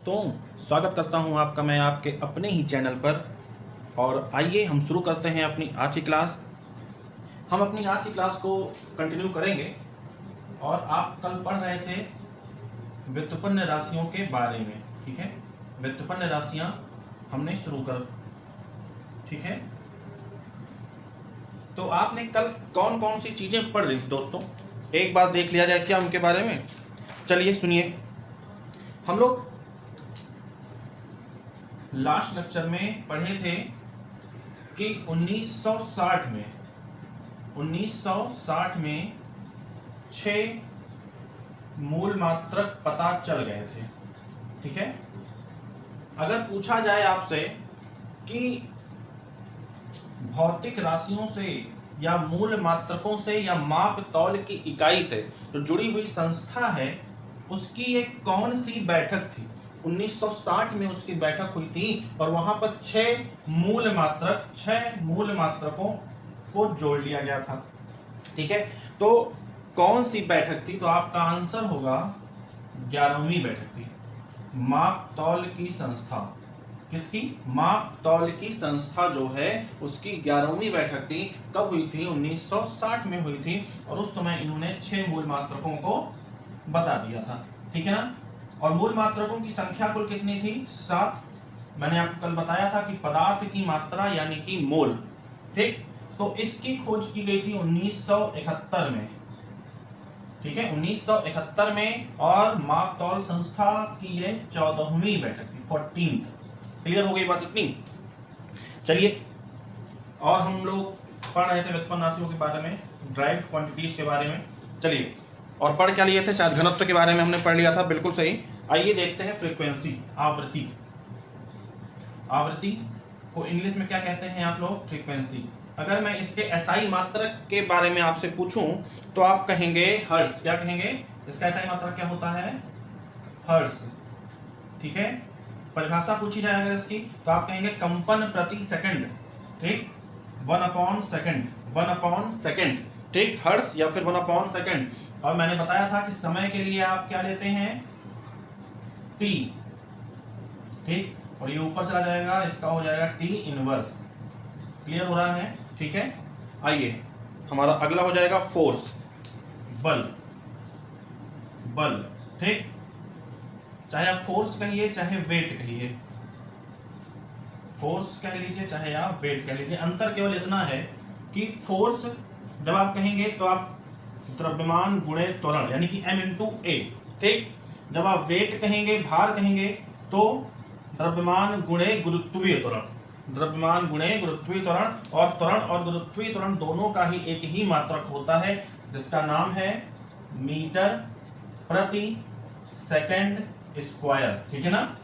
दोस्तों, स्वागत करता हूं आपका मैं आपके अपने ही चैनल पर। और आइए हम शुरू करते हैं अपनी आज की क्लास। हम अपनी आज की क्लास को कंटिन्यू करेंगे। और आप कल पढ़ रहे थे व्युत्पन्न राशियों के बारे में, ठीक है। व्युत्पन्न राशियां हमने शुरू कर, ठीक है। तो आपने कल कौन कौन सी चीज़ें पढ़ रही थी दोस्तों, एक बार देख लिया जाए क्या उनके बारे में। चलिए सुनिए। हम लोग लास्ट लेक्चर में पढ़े थे कि 1960 में 6 मूल मात्रक पता चल गए थे, ठीक है। अगर पूछा जाए आपसे कि भौतिक राशियों से या मूल मात्रकों से या माप तौल की इकाई से जो जुड़ी हुई संस्था है, उसकी एक कौन सी बैठक थी। 1960 में उसकी बैठक हुई थी और वहां पर 6 मूल मात्रकों को जोड़ लिया गया था, ठीक है। तो कौन सी बैठक थी? तो आपका आंसर होगा 11वीं बैठक थी। माप तौल की संस्था, किसकी? माप तौल की संस्था जो है उसकी 11वीं बैठक थी। कब हुई थी? 1960 में हुई थी। और उस समय इन्होंने 6 मूल मात्रकों को बता दिया था, ठीक है ना। और मूल मात्रकों की संख्या कुल कितनी थी? 7। मैंने आपको कल बताया था कि पदार्थ की मात्रा यानी कि मोल, ठीक। तो इसकी खोज की गई थी 1971 में, ठीक है, 1971 में। और माप तौल संस्था की ये 14वीं बैठक थी, 14th। क्लियर हो गई बात इतनी? चलिए, और हम लोग पढ़ रहे थे व्युत्पन्न राशियों के बारे में, ड्राइव्ड क्वांटिटीज के बारे में। चलिए, और पढ़ क्या लिए थे? शायद घनत्व के बारे में हमने पढ़ लिया था, बिल्कुल सही। आइए देखते हैं फ्रीक्वेंसी, आवृत्ति। आवृत्ति को इंग्लिश में क्या कहते हैं आप लोग? फ्रीक्वेंसी। अगर मैं इसके एसआई मात्रक के बारे में आपसे पूछूं तो आप कहेंगे हर्ट्ज। क्या कहेंगे? इसका एसआई मात्रक क्या होता है? हर्ट्ज, ठीक है। परिभाषा पूछी जाए अगर इसकी तो आप कहेंगे कंपन प्रति सेकंड, ठीक। 1/सेकंड, ठीक। हर्ट्ज या फिर 1/सेकंड। और मैंने बताया था कि समय के लिए आप क्या लेते हैं? टी, ठीक। और ये ऊपर चला जाएगा, इसका हो जाएगा टी इनवर्स। क्लियर हो रहा है? ठीक है। आइए, हमारा अगला हो जाएगा फोर्स, बल, ठीक। चाहे आप फोर्स कहिए चाहे वेट कहिए, फोर्स कह लीजिए चाहे आप वेट कह लीजिए, अंतर केवल इतना है कि फोर्स जब आप कहेंगे तो आप द्रव्यमान गुणे त्वरण यानी कि m/a, ठीक। जब आप वेट कहेंगे, भार कहेंगे, तो द्रव्यमान गुणे गुरुत्वीय त्वरण, द्रव्यमान गुणे गुरुत्वीय त्वरण। और त्वरण और गुरुत्वीय त्वरण दोनों का ही एक ही मात्रक होता है जिसका नाम है मीटर प्रति सेकंड स्क्वायर, ठीक है ना।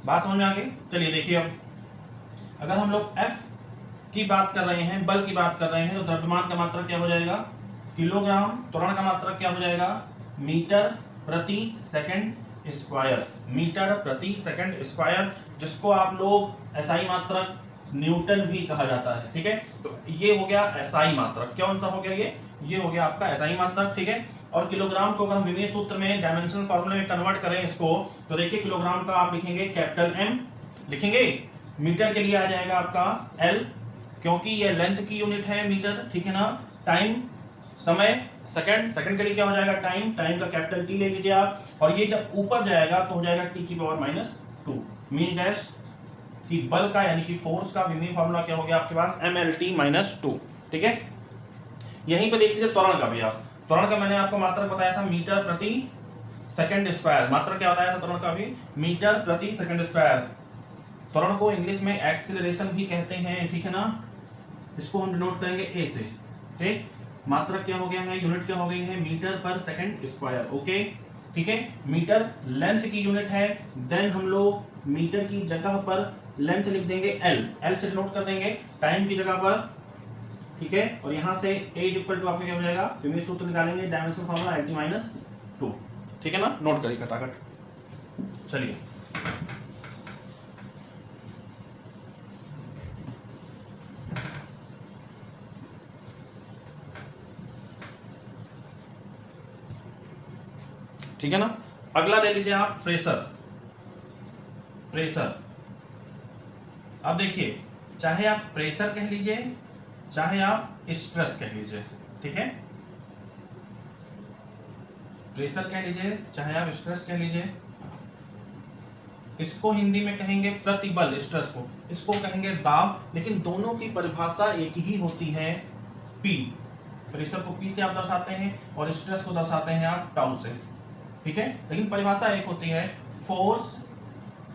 बात समझ में आ गई? चलिए देखिए, अब अगर हम लोग F की बात कर रहे हैं, बल की बात कर रहे हैं, तो द्रव्यमान का मात्रक क्या हो जाएगा? किलोग्राम। त्वरण का मात्रक क्या हो जाएगा? मीटर प्रति सेकंड स्क्वायर, मीटर प्रति सेकंड स्क्वायर, जिसको आप लोग एसआई मात्रक न्यूटन भी कहा जाता है, ठीक है। तो ये हो गया एसआई मात्रक। कौन सा हो गया? ये हो गया आपका एसआई मात्रक, ठीक है। और किलोग्राम को अगर हम विमीय सूत्र में डायमेंशनल फार्मूले में कन्वर्ट करें इसको, तो देखिए किलोग्राम का आप लिखेंगे कैपिटल M लिखेंगे। मीटर के लिए आ जाएगा आपका L, क्योंकि ये लेंथ की यूनिट है मीटर, ठीक है ना। टाइम, समय, सेकंड के लिए क्या हो जाएगा? टाइम का कैपिटल T ले लीजिए आप। और ये जब ऊपर जाएगा तो हो जाएगा T⁻²। मीन डैश कि बल का यानी कि फोर्स का विमीय फार्मूला क्या हो गया आपके पास? mLT-2, ठीक है। यहीं पे देख लीजिए त्वरण का भी। आप त्वरण का मैंने आपको मात्रक बताया था मीटर प्रति सेकंड स्क्वायर। मात्रक क्या बताया था त्वरण का भी? मीटर प्रति सेकंड स्क्वायर। त्वरण को इंग्लिश में एक्सीलरेशन भी कहते हैं, ठीक है ना। इसको हम डिनोट करेंगे ए से, ठीक। मात्रक क्या हो गया है? यूनिट क्या हो गई है? मीटर पर सेकंड स्क्वायर, ओके, ठीक है। मीटर लेंथ की यूनिट है, देन हम लोग मीटर की जगह पर लेंथ लिख देंगे L से डिनोट कर देंगे टाइम की जगह पर, ठीक है। और यहां से A=आपका क्या हो जाएगा? विमीय सूत्र निकालेंगे, डायमेंशनल फार्मूला LT-2, ठीक है ना। नोट करिए खटाखट। चलिए, ठीक है ना। अगला ले लीजिए आप प्रेशर। प्रेशर। अब देखिए, चाहे आप प्रेशर कह लीजिए, चाहे आप स्ट्रेस कह लीजिए, ठीक है, प्रेशर कह लीजिए, चाहे आप स्ट्रेस कह लीजिए, इसको हिंदी में कहेंगे प्रतिबल, स्ट्रेस को, इसको कहेंगे दाब, लेकिन दोनों की परिभाषा एक ही होती है, P। प्रेशर को P से आप दर्शाते हैं और स्ट्रेस को दर्शाते हैं आप टाउ से, ठीक है, लेकिन परिभाषा एक होती है, फोर्स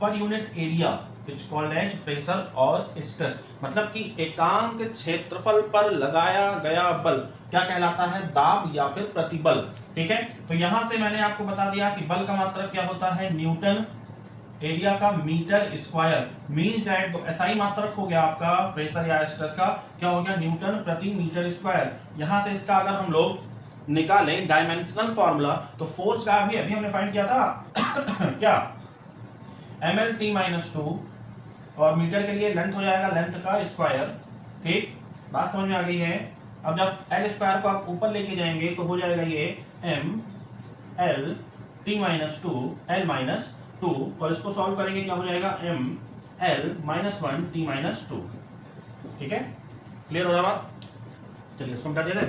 पर unit area which called as pressure और स्ट्रेस, मतलब कि एकांक क्षेत्रफल पर लगाया गया बल क्या कहलाता है, दाब या फिर प्रतिबल, ठीक है। तो यहां से मैंने आपको बता दिया कि बल का मात्रक क्या होता है, न्यूटन, एरिया का मीटर स्क्वायर, मीन्स दैट तो एसआई मात्रक हो गया आपका प्रेशर या स्ट्रेस का, क्या हो गया, न्यूटन प्रति मीटर स्क्वायर। यहां से इसका अगर हम लोग निकालें डायमेंशनल फॉर्मूला, तो फोर्स का अभी हमने फाइंड किया था क्या, mlt-2, और मीटर के लिए लेंथ हो जाएगा लेंथ का स्क्वायर, ठीक, बात समझ में आ गई है। अब जब एल स्क्वायर को आप ऊपर लेके जाएंगे तो हो जाएगा ये mlt-2 l-2, और इसको सॉल्व करेंगे क्या हो जाएगा, ml-1t-2, ठीक है, क्लियर हो रहा बात। चलिए इसको मिटा दे रहे।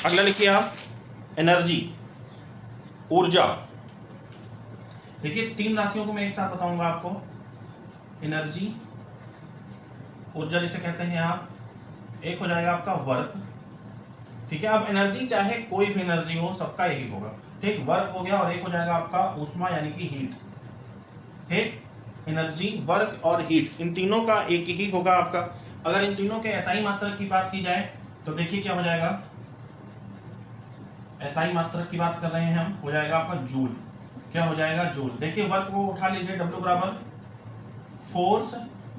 अगला लिखिए आप, एनर्जी, ऊर्जा। देखिए 3 राशियों को मैं एक साथ बताऊंगा आपको, एनर्जी, ऊर्जा जिसे कहते हैं आप, एक हो जाएगा आपका वर्क, ठीक है। अब एनर्जी चाहे कोई भी एनर्जी हो, सबका यही होगा, ठीक, वर्क हो गया, और एक हो जाएगा आपका ऊष्मा यानी कि हीट, ठीक, एनर्जी, वर्क और हीट, इन तीनों का एक ही होगा आपका। अगर इन तीनों के एसआई मात्रक की बात की जाए तो देखिए क्या हो जाएगा, एसआई मात्रक की बात कर रहे हैं हम, हो जाएगा आपका जूल, क्या हो जाएगा, जूल। देखिए वर्क को उठा लीजिए, W बराबर force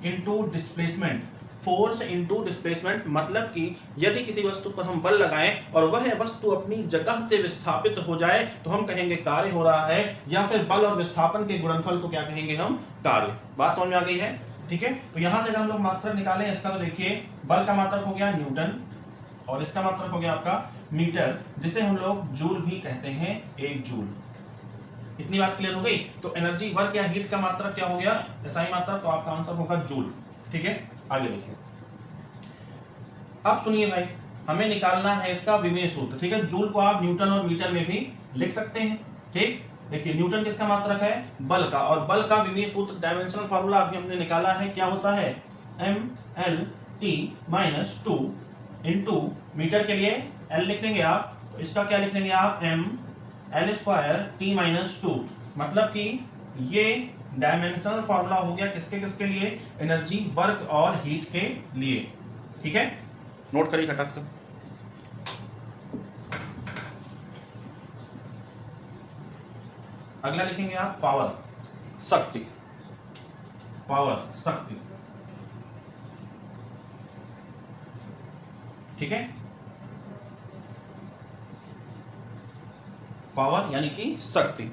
into displacement, force into displacement, मतलब कि यदि किसी वस्तु पर हम बल लगाएं और वह वस्तु अपनी जगह से विस्थापित हो जाए तो हम कहेंगे कार्य हो रहा है, या फिर बल और विस्थापन के गुणनफल को क्या कहेंगे हम, कार्य। बात समझ में आ गई है, ठीक है। तो यहां से अगर हम लोग मात्रक निकालें इसका, तो देखिए बल का मात्रक हो गया न्यूटन, और इसका मात्रक हो गया आपका मीटर, जिसे हम लोग जूल भी कहते हैं, 1 जूल। इतनी बात क्लियर हो गई। तो एनर्जी, वर्क या हीट का मात्रक क्या हो गया, एसआई मात्रक, तो आपका आंसर होगा जूल, ठीक है। आगे देखिए, अब सुनिए भाई, हमें निकालना है इसका विमेय सूत्र, ठीक है। जूल को आप न्यूटन और मीटर में भी लिख सकते हैं, ठीक। देखिए न्यूटन किसका मात्रक है, बल का, और बल का विमेय सूत्र डायमेंशनल फार्मूला अभी हमने निकाला है, क्या होता है, mlt-2 इंटू मीटर के लिए L लिख लेंगे आप, तो इसका क्या लिख लेंगे आप, ml²t-2, मतलब कि ये डायमेंशनल फार्मूला हो गया किसके किसके लिए, एनर्जी, वर्क और हीट के लिए, ठीक है। नोट करिए खटक से। अगला लिखेंगे आप पावर, शक्ति, पावर, शक्ति, ठीक है, पावर यानी कि शक्ति।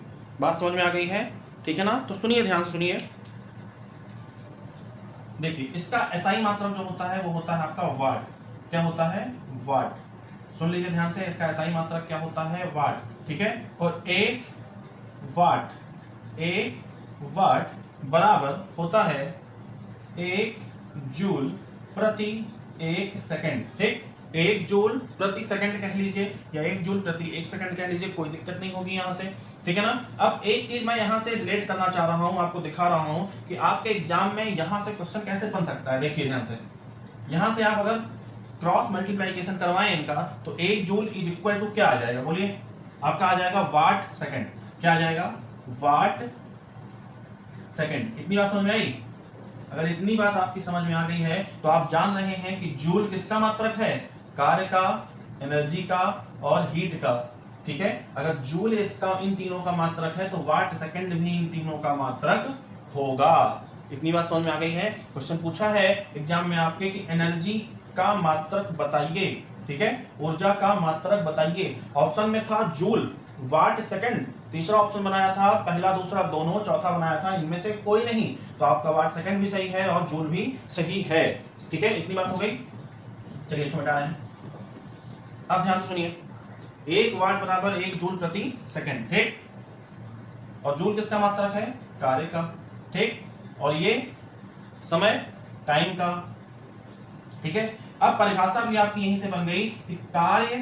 बात समझ में आ गई है, ठीक है ना। तो सुनिए, ध्यान से सुनिए, देखिए इसका एसआई मात्रक जो होता है वो होता है आपका वाट, क्या होता है, वाट। सुन लीजिए ध्यान से, इसका एसआई मात्रक क्या होता है, वाट, ठीक है। और 1 वाट बराबर होता है 1 जूल प्रति 1 सेकंड, ठीक। 1 जूल प्रति सेकंड कह लीजिए, या 1 जूल प्रति 1 सेकंड कह लीजिए, कोई दिक्कत नहीं होगी यहाँ से, ठीक है ना। अब एक चीज मैं यहाँ से रिलेट करना चाह रहा हूँ, आपको दिखा रहा हूँ कि आपके एग्जाम में यहाँ से क्वेश्चन कैसे बन सकता है। देखिए ध्यान से, यहाँ से आप अगर क्रॉस मल्टीप्लाइकेशन करवाएं इनका, तो 1 जूल इज इक्वल टू क्या आ जाएगा, बोलिए, आपका आ जाएगा वाट सेकंड, क्या आ जाएगा, वाट सेकंड। इतनी बात समझ में आई। अगर इतनी बात आपकी समझ में आ गई है तो आप जान रहे हैं कि जूल किसका मात्रक है, कार्य का, एनर्जी का और हीट का, ठीक है। अगर जूल इसका, इन तीनों का मात्रक है, तो वाट सेकंड भी इन तीनों का मात्रक होगा। इतनी बात समझ में आ गई है। क्वेश्चन पूछा है एग्जाम में आपके कि एनर्जी का मात्रक बताइए, ठीक है, ऊर्जा का मात्रक बताइए। ऑप्शन में था जूल, वाट सेकंड, तीसरा ऑप्शन बनाया था, पहला दूसरा दोनों, चौथा बनाया था इनमें से कोई नहीं, तो आपका वाट सेकंड भी सही है और जूल भी सही है, ठीक है। इतनी बात हो गई। चलिए इसको मिटा रहे हैं। अब ध्यान से सुनिए, 1 वाट बराबर 1 जूल प्रति सेकंड, ठीक। और जूल किसका मात्रक है? कार्य का, ठीक। और ये समय टाइम का, ठीक है। अब परिभाषा भी आपकी यहीं से बन गई कि कार्य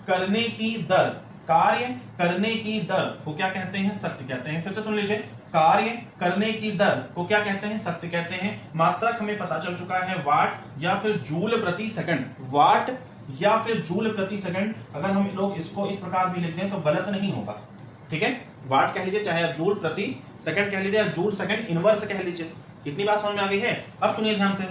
करने की दर, कार्य करने की दर को क्या कहते हैं? शक्ति कहते हैं। फिर से सुन लीजिए, कार्य करने की दर को क्या कहते हैं? शक्ति कहते हैं। मात्रक हमें पता चल चुका है वाट या फिर जूल प्रति सेकंड, वाट या फिर जूल प्रति सेकंड। अगर हम लोग इसको इस प्रकार भी लिख दें तो गलत नहीं होगा, ठीक है। वाट कह लीजिए, चाहे आप जूल प्रति सेकंड कह लीजिए, या जूल सेकंड इनवर्स कह लीजिए। इतनी बात समझ में आ गई है? अब सुनिए ध्यान से,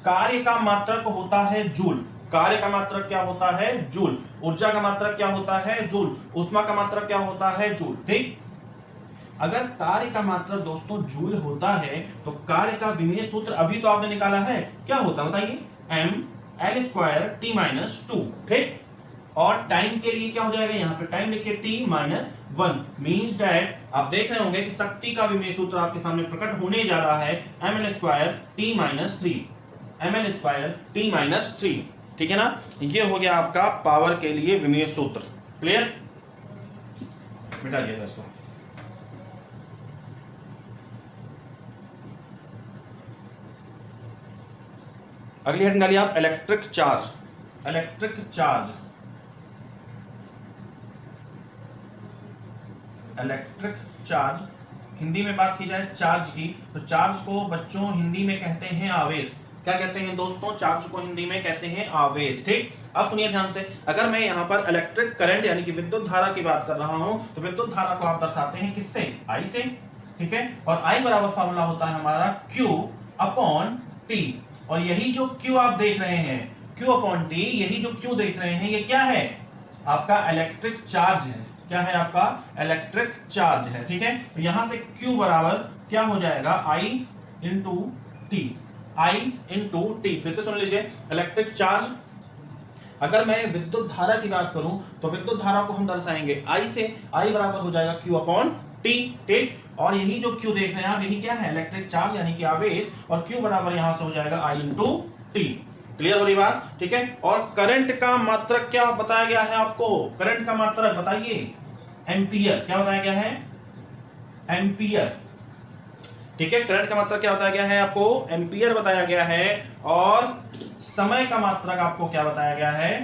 कार्य का मात्रक होता है जूल। कार्य का मात्रक क्या होता है? जूल। ऊर्जा का मात्रक क्या होता है? जूल। ऊष्मा का मात्रक क्या होता है? जूल, ठीक। अगर कार्य का मात्रक दोस्तों जूल होता है तो कार्य का विमेय सूत्र अभी तो आपने निकाला है, क्या होता है बताइए? mL²T-2, ठीक। और टाइम के लिए क्या हो जाएगा? यहाँ पे टाइम लिखिए T-1 मींस दैट आप देख रहे होंगे कि शक्ति का विमेय सूत्र आपके सामने प्रकट होने जा रहा है mL²T-3, mL²T-3, ठीक है ना। ये हो गया आपका पावर के लिए विमेय सूत्र। क्लियर? मिटाइए इसको। अगली हेडिंग डालिए आप, electric charge. Electric charge, electric charge Hindi में बात की जाए चार्ज की, तो चार्ज को बच्चों हिंदी में कहते हैं आवेश। क्या कहते हैं दोस्तों? चार्ज को हिंदी में कहते हैं आवेश, ठीक। अब सुनिए ध्यान से, अगर मैं यहाँ पर इलेक्ट्रिक करंट यानी कि विद्युत धारा की बात कर रहा हूं तो विद्युत धारा को आप दर्शाते हैं किससे? I से, ठीक है। और I बराबर फॉर्मूला होता है हमारा Q/T। और यही जो Q आप देख रहे हैं, Q/T, यही जो Q देख रहे हैं, ये क्या है? आपका इलेक्ट्रिक चार्ज है। क्या है? आपका इलेक्ट्रिक चार्ज है, ठीक है। तो यहां से Q बराबर क्या हो जाएगा? I/T, I/T। फिर से सुन लीजिए, इलेक्ट्रिक चार्ज, अगर मैं विद्युत धारा की बात करूं तो विद्युत धारा को हम दर्शाएंगे I से। I बराबर हो जाएगा Q/T, ठीक। और यही जो Q देख रहे हैं आप, यही क्या है? इलेक्ट्रिक चार्ज यानी कि आवेश। और Q बराबर यहां से हो जाएगा I/T। क्लियर हो रही बात? ठीक है। और करंट का मात्रक क्या बताया गया है आपको? करंट का मात्रक बताइए, एम्पियर। क्या बताया गया है? एम्पियर, ठीक है। करंट का मात्रक क्या बताया गया है आपको? एम्पियर बताया गया है। और समय का मात्रक आपको क्या बताया गया है?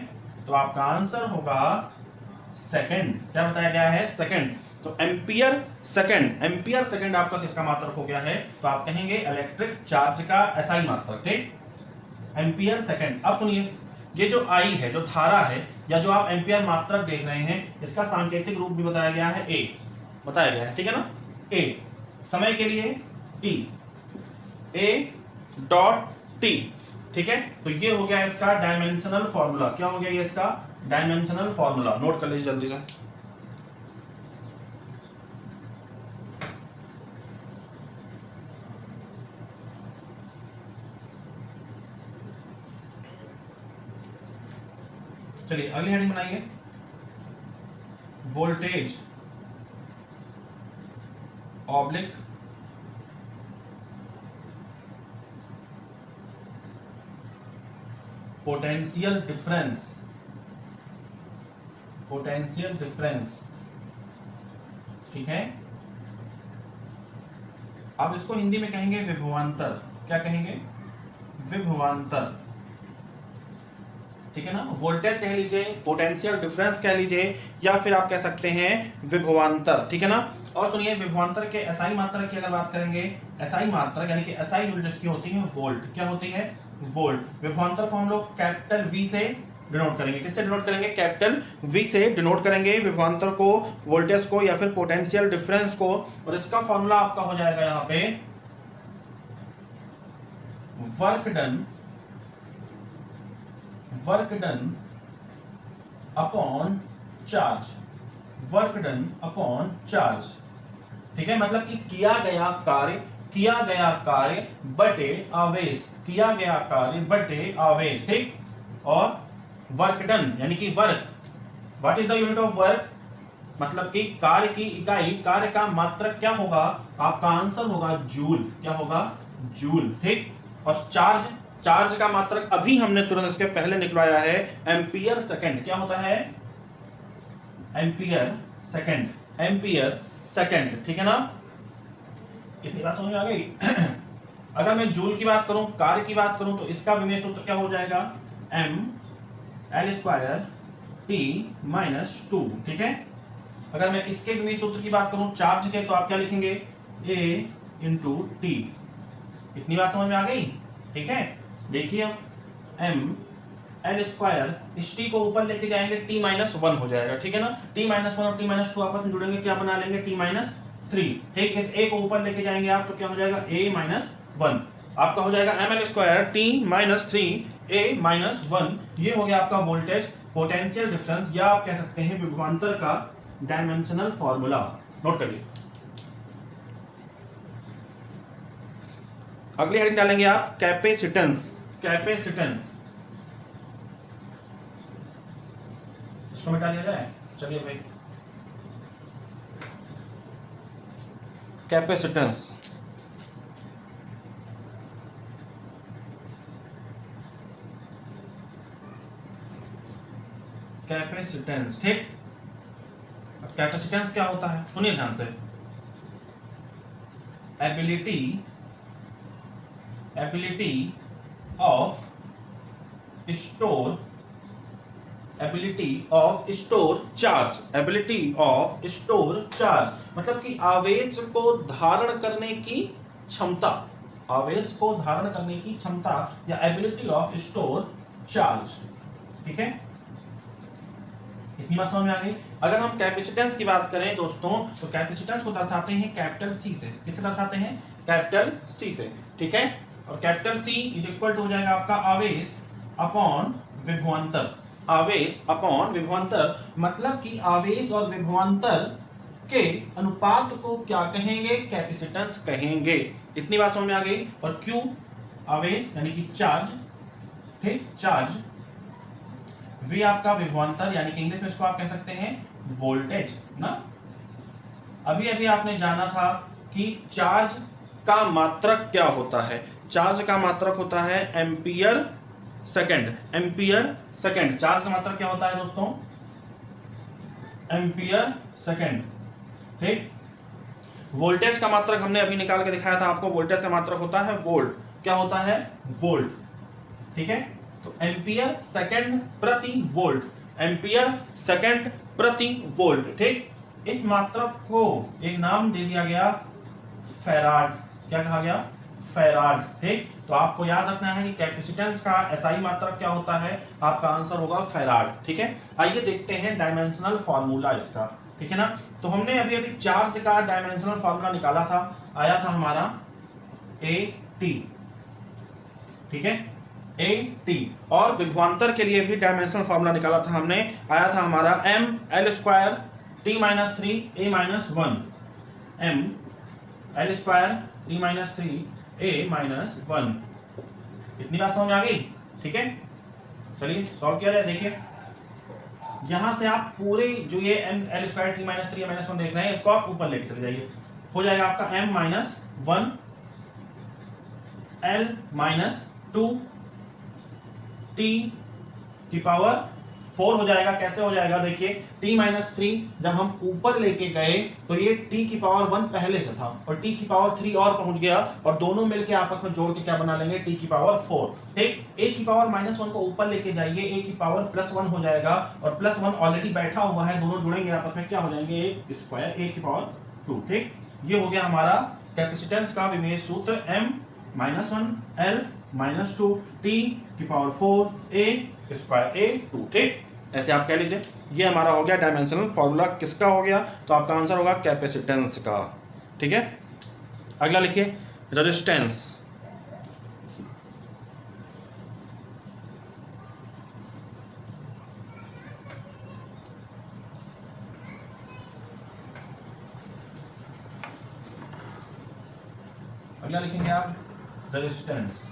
तो आपका आंसर होगा सेकंड। क्या बताया गया है? सेकंड। तो एम्पियर सेकंड, एम्पियर सेकंड आपका किसका मात्रक हो गया है? तो आप कहेंगे इलेक्ट्रिक चार्ज का एसआई मात्रक, ठीक। Ampere second. अब सुनिए, ये जो I है, जो धारा है, या जो आप एम्पियर मात्रक देख रहे हैं, इसका सांकेतिक रूप भी बताया गया है, A बताया गया है, ठीक है ना। A समय के लिए T, A.T, ठीक है। तो ये हो गया इसका डायमेंशनल फॉर्मूला। क्या हो गया ये इसका? Dimensional formula. नोट कर लीजिए जल्दी से। चलिए अगली हेडिंग बनाइए, voltage oblique potential difference, potential difference, ठीक है। अब इसको हिंदी में कहेंगे विभवांतर। क्या कहेंगे? विभवांतर, ठीक है ना। वोल्टेज कह लीजिए, पोटेंशियल डिफरेंस कह लीजिए, या फिर आप कह सकते हैं विभवांतर, ठीक है ना। और सुनिए, विभवांतर के एसआई मात्रक की अगर बात करेंगे, एसआई मात्रक यानी कि एसआई यूनिट इसकी होती है वोल्ट। क्या होती है? वोल्ट। विभवांतर को हम लोग कैपिटल V से डिनोट करेंगे। किससे डिनोट करेंगे? कैपिटल V से डिनोट करेंगे विभवांतर को, वोल्टेज को, या फिर पोटेंशियल डिफरेंस को। और इसका फॉर्मूला आपका हो जाएगा यहाँ पे work done, work done upon charge, work done upon charge, ठीक है। मतलब कि किया गया कार्य, किया गया कार्य बटे आवेश, किया गया कार्य बटे आवेश, ठीक। और वर्क डन यानी कि work, what is the unit of work? मतलब कि कार्य की इकाई, कार्य का मात्रक क्या होगा? आपका आंसर होगा जूल। क्या होगा? जूल, ठीक। और चार्ज, चार्ज का मात्रक अभी हमने तुरंत इसके पहले निकलवाया है एम्पियर सेकंड। क्या होता है? एम्पियर सेकंड, एम्पियर सेकंड, ठीक है ना। इतनी बात समझ में आ गई। अगर मैं जूल की बात करूं, कार्य की बात करूं, तो इसका विमेय सूत्र क्या हो जाएगा, m l square t minus 2, ठीक है। अगर मैं इसके विमेय सूत्र की बात करूं चार्ज के, तो आप क्या लिखेंगे, a इंटू टी। इतनी बात समझ में आ गई, ठीक है। देखिए अब m l स्क्वायर, इस t को ऊपर लेके जाएंगे t माइनस 1 हो जाएगा, ठीक है ना। t माइनस 1 और t माइनस 2 आपस में जुड़ेंगे, क्या बना लेंगे, t माइनस 3, ठीक। इस a को ऊपर लेके जाएंगे आप, तो क्या हो जाएगा, a माइनस 1, आपका हो जाएगा ml square t minus 3 a minus 1। ये हो गया आपका वोल्टेज पोटेंशियल डिफरेंस, या आप कह सकते हैं विभवांतर का डायमेंशनल फॉर्मूला। नोट करिए। अगली हेडिंग डालेंगे आप कैपेसिटेंस, कैपेसिटेंस। इसको मिटा लिया जाए, चलिए भाई। कैपेसिटेंस, कैपेसिटेंस, ठीक। अब कैपेसिटेंस क्या होता है, सुनिए ध्यान से। Ability, ability of store, ability of store charge, ability of store charge, मतलब कि आवेश को धारण करने की क्षमता, आवेश को धारण करने की क्षमता, या एबिलिटी ऑफ स्टोर चार्ज, ठीक है। इतनी बात समझ में आ गई। अगर हम कैपेसिटेंस की बात करें दोस्तों, तो कैपेसिटेंस को दर्शाते हैं कैपिटल सी से। किससे दर्शाते हैं, कैपिटल सी से, ठीक है। और capital C is equal to हो जाएगा आपका आवेश अपॉन विभवांतर, आवेश अपॉन विभवांतर, मतलब कि आवेश और विभवांतर के अनुपात को क्या कहेंगे, कैपेसिटेंस कहेंगे। इतनी बात समझ में आ गई। और क्यू आवेश यानी कि चार्ज, ठीक, चार्ज, वी आपका विभवांतर, यानी कि इंग्लिश में इसको आप कह सकते हैं वोल्टेज ना। अभी अभी आपने जाना था कि चार्ज का मात्रक क्या होता है, चार्ज का मात्रक होता है ampere second, ampere second. Charge का मात्रक क्या होता है दोस्तों, एम्पियर सेकंड, ठीक। वोल्टेज का मात्रक हमने अभी निकाल के दिखाया था आपको, वोल्टेज का मात्रक होता है वोल्ट, क्या होता है, वोल्ट, ठीक है। तो एम्पियर सेकंड प्रति वोल्ट, एम्पियर सेकंड प्रति वोल्ट, ठीक। इस मात्रक को एक नाम दे दिया गया फैराड, क्या कहा गया, फैराड, ठीक। तो आपको याद रखना है कि कैपेसिटेंस का एसआई मात्रक क्या होता है, आपका आंसर होगा फैराड, ठीक है। आइए देखते हैं डायमेंशनल फार्मूला इसका, ठीक है ना। तो हमने अभी अभी चार्ज का डायमेंशनल फार्मूला निकाला था, आया था हमारा ए टी, ठीक है, ए टी। और विभवांतर के लिए भी डायमेंशनल फार्मूला निकाला था हमने, आया था हमारा M L square T minus 3 A minus 1, M L square T minus 3 A minus 1। इतनी बात समझ में आ गई, ठीक है। चलिए सॉल्व किया जाए। देखिए यहां से आप पूरे जो ये M L square T minus 3 minus 1 देख रहे हैं, इसको आप ऊपर लेके चले जाइए, हो जाएगा आपका M minus 1 L minus 2 T की पावर 4 हो जाएगा। कैसे हो जाएगा, देखिए t माइनस 3 जब हम ऊपर लेके गए तो ये t की पावर 1 पहले से था और t की पावर 3 और पहुंच गया, और दोनों मिलके आपस में जोड़ के क्या बना लेंगे, t की पावर 4, ठीक। a की पावर माइनस 1 को ऊपर लेके जाइए, a की पावर प्लस 1 हो जाएगा, और प्लस 1 ऑलरेडी बैठा हुआ है, दोनों जुड़ेंगे आपस में, क्या हो जाएंगे, a स्क्वायर a की पावर 2, ठीक। ये हो गया हमारा कैपेसिटेंस का विमेय सूत्र, m minus 1 l minus 2 t की पावर 4 a स्क्वायर a 2, ठीक। ऐसे आप कह लीजिए। ये हमारा हो गया डायमेंशनल फॉर्मूला, किसका हो गया, तो आपका आंसर होगा कैपेसिटेंस का, ठीक है। अगला लिखिए रेजिस्टेंस, अगला लिखेंगे आप रेजिस्टेंस,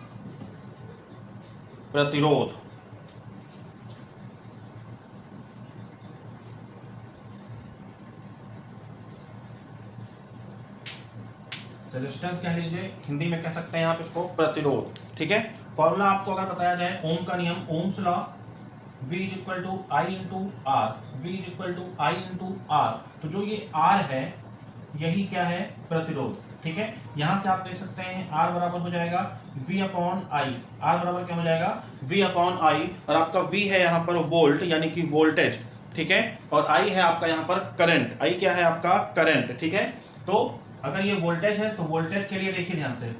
प्रतिरोध, रेजिस्टेंस कह लीजिए, हिंदी में कह सकते हैं आप इसको प्रतिरोध, ठीक है। फॉर्मूला आपको अगर बताया जाए ओम का नियम, Ohm's law, V is equal to I into R, V is equal to I into R. तो जो ये R है यही क्या है, प्रतिरोध। ठीक है, यहां से आप देख सकते हैं R बराबर हो जाएगा V अपॉन आई। R बराबर क्या हो जाएगा, V अपॉन आई, और आपका V है यहाँ पर वोल्ट यानी कि वोल्टेज। ठीक है, और I है आपका यहाँ पर करंट। I क्या है आपका, करंट। ठीक है, तो अगर ये वोल्टेज है तो वोल्टेज के लिए देखिए ध्यान से,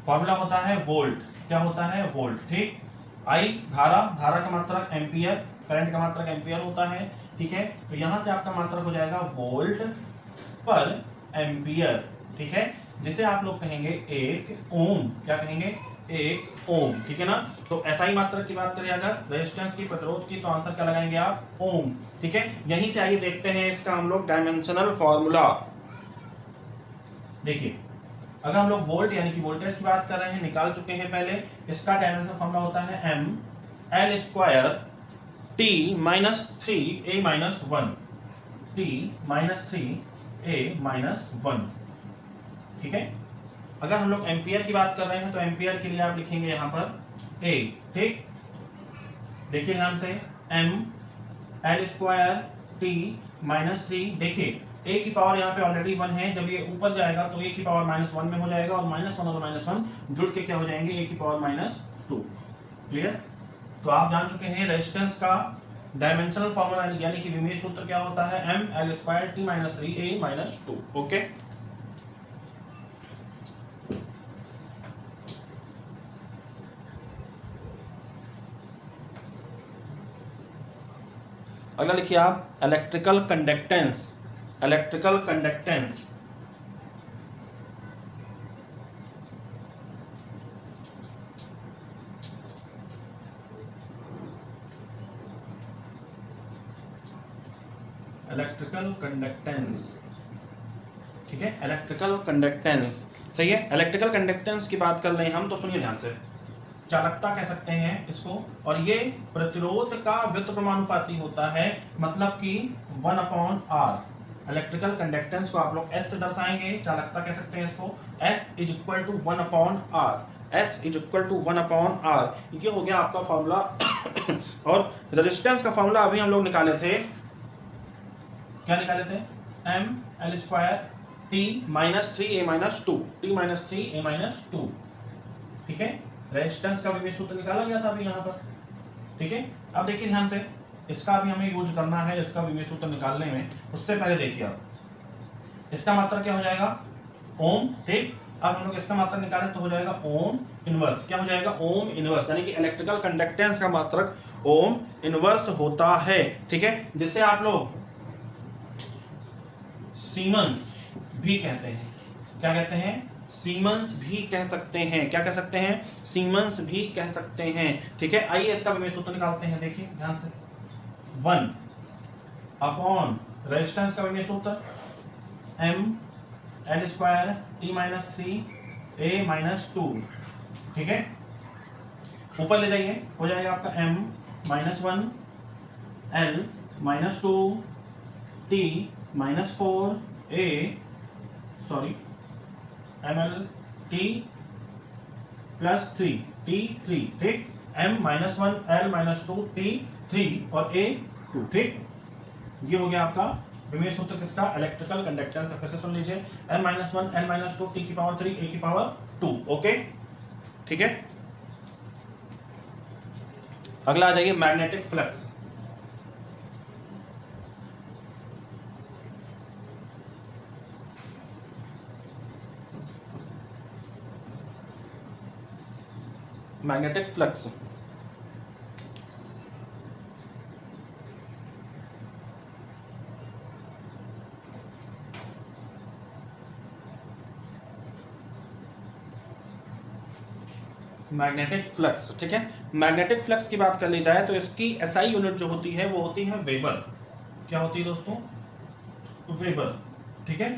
फॉर्मूला होता है वोल्ट। क्या होता है, वोल्ट। ठीक, आई धारा, धारा का मात्रक एम्पियर, करंट का मात्रक एम्पियर होता है। ठीक है, तो यहां से आपका मात्रक हो जाएगा वोल्ट पर एम्पियर। ठीक है, जिसे आप लोग कहेंगे एक ओम। क्या कहेंगे, एक ओम। ठीक है ना, तो एसआई मात्रक की बात करें अगर रेजिस्टेंस की, प्रतिरोध की, तो आंसर क्या लगाएंगे आप, ओम। ठीक है, यहीं से आइए देखते हैं इसका हम लोग डायमेंशनल फॉर्मूला। देखिए, अगर हम लोग वोल्ट यानी कि वोल्टेज की बात कर रहे हैं, निकाल चुके हैं पहले, इसका डायमेंशनल फॉर्मूला होता है m l square t minus 3 a minus 1, t minus 3 a minus 1। ठीक है, अगर हम लोग एम्पियर की बात कर रहे हैं तो एम्पियर के लिए आप लिखेंगे यहां पर a। ठीक, देखिए ध्यान से, m l square t minus 3, देखिए a की पावर यहाँ पे ऑलरेडी 1 है, जब ये ऊपर जाएगा तो a की पावर -1 में हो जाएगा, और -1 और -1 जुड़ के क्या हो जाएंगे, a की पावर -2। क्लियर, तो आप जान चुके हैं रेजिस्टेंस का डायमेंशनल फॉर्मूला यानी कि विमेय सूत्र क्या होता है, m l square t minus 3 a minus 2। Okay, अगला लिखिए आप electrical conductance. Electrical conductance, electrical conductance. ठीक है, इलेक्ट्रिकल कंडक्टेंस सही है। इलेक्ट्रिकल कंडक्टेंस की बात कर रहे हैं हम, तो सुनिए ध्यान से, चालकता कह सकते हैं इसको, और ये प्रतिरोध का व्युत्क्रमानुपाती होता है, मतलब कि 1 अपॉन आर। इलेक्ट्रिकल कंडक्टेंस को आप लोग S से दर्शाएंगे, चालकता कह सकते हैं इसको, S is equal to 1 upon R. S is equal to 1 upon R, ये हो गया आपका फॉर्मूला। और रेजिस्टेंस का फॉर्मूला अभी हम लोग निकाले थे, क्या निकाले थे, m l square t minus 3 a minus 2, t minus 3 a minus 2। ठीक है, रेजिस्टेंस का विमेय सूत्र निकाला गया था अभी यहाँ पर। ठीक है, अब देखिए ध्यान से, इसका भी हमें यूज करना है, इसका विमेय सूत्र निकालने में। उससे पहले देखिए आप, इसका मात्रक क्या हो जाएगा, ओम। ठीक, अब हम लोग इसका मात्रक निकालें तो हो जाएगा ओम इनवर्स। क्या हो जाएगा, ओम इनवर्स, यानी कि इलेक्ट्रिकल कंडक्टेंस का मात्रक ओम इनवर्स होता है। ठीक है, जिसे आप लोग सीमेंस भी कहते हैं। क्या कहते हैं, सीमेंस भी कह सकते हैं। क्या कह सकते हैं, सीमेंस भी कह सकते हैं। ठीक है, आइए इसका विमेय सूत्र निकालते हैं। देखिए ध्यान से, 1 अपॉन रेजिस्टेंस का विमेय सूत्र m l square t minus 3 a minus 2। ठीक है, ऊपर ले जाइए, हो जाएगा आपका m minus 1 l minus 2 t minus 4 a, sorry ml t plus 3 t 3। ठीक, m minus 1 l minus 2 t 3 और a 2। ठीक, ये हो गया आपका विमेय सूत्र किसका, इलेक्ट्रिकल कंडक्टेंस का। फिर से सुन लीजिए, m minus 1 l minus 2 t की पावर 3 a की पावर 2। ओके, ठीक है, अगला आ जाइए magnetic flux. Magnetic flux, magnetic flux. ठीक है, मैग्नेटिक फ्लक्स की बात कर ली जाए तो इसकी एसआई यूनिट जो होती है वो होती है वेबर। क्या होती है दोस्तों, वेबर। ठीक है,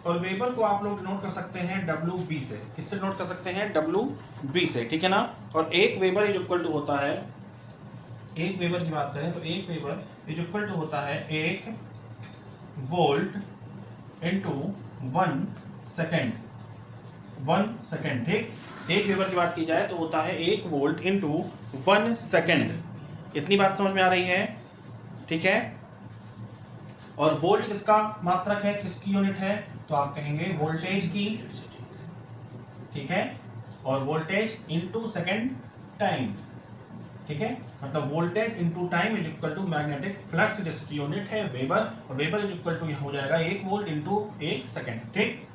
और वेबर को आप लोग नोट कर सकते हैं WB से। किससे नोट कर सकते हैं, WB से। ठीक है ना, और एक वेबर इज इक्वल टू होता है, एक वेबर की बात करें तो एक वेबर इज इक्वल टू होता है 1 वोल्ट इंटू 1 सेकेंड। 1 सेकेंड। ठीक, 1 वेबर की बात की जाए तो होता है 1 वोल्ट इंटू 1 सेकेंड। इतनी बात समझ में आ रही है? ठीक है। और वोल्ट किसका मात्रक है, किसकी यूनिट है? तो आप कहेंगे वोल्टेज की, ठीक है, और वोल्टेज इनटू सेकंड टाइम, ठीक है, मतलब voltage into time is equal to magnetic flux, जिसकी यूनिट है वेबर, और वेबर इज इक्वल टू हो जाएगा 1 वोल्ट इनटू 1 सेकंड। ठीक,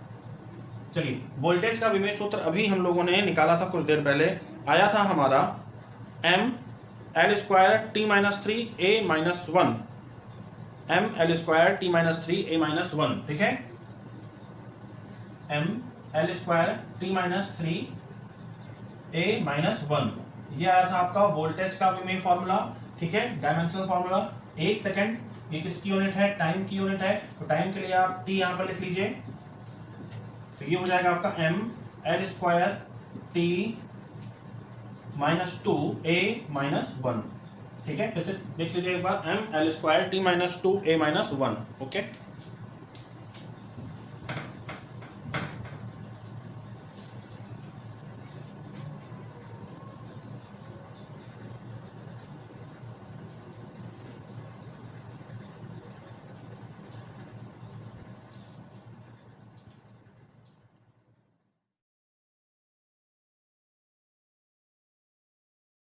चलिए वोल्टेज का विमेय सूत्र अभी हम लोगों ने निकाला था कुछ देर पहले, आया था हमारा m l square t minus 3 a minus 1, m l square t minus 3 a minus 1, ठीक है, m l square t minus 3 a minus 1, ये आया था आपका वोल्टेज का विमेय फॉर्मूला, ठीक है, डायमेंशनल फॉर्मूला। 1 सेकंड ये किसकी यूनिट है, टाइम की यूनिट है, तो टाइम के लिए आप t यहां पर लिख लीजिए, तो ये हो जाएगा आपका m l square t minus 2 a minus 1, ठीक है, फिर से देख लीजिए एक बार, m l square t minus 2 a minus 1, okay.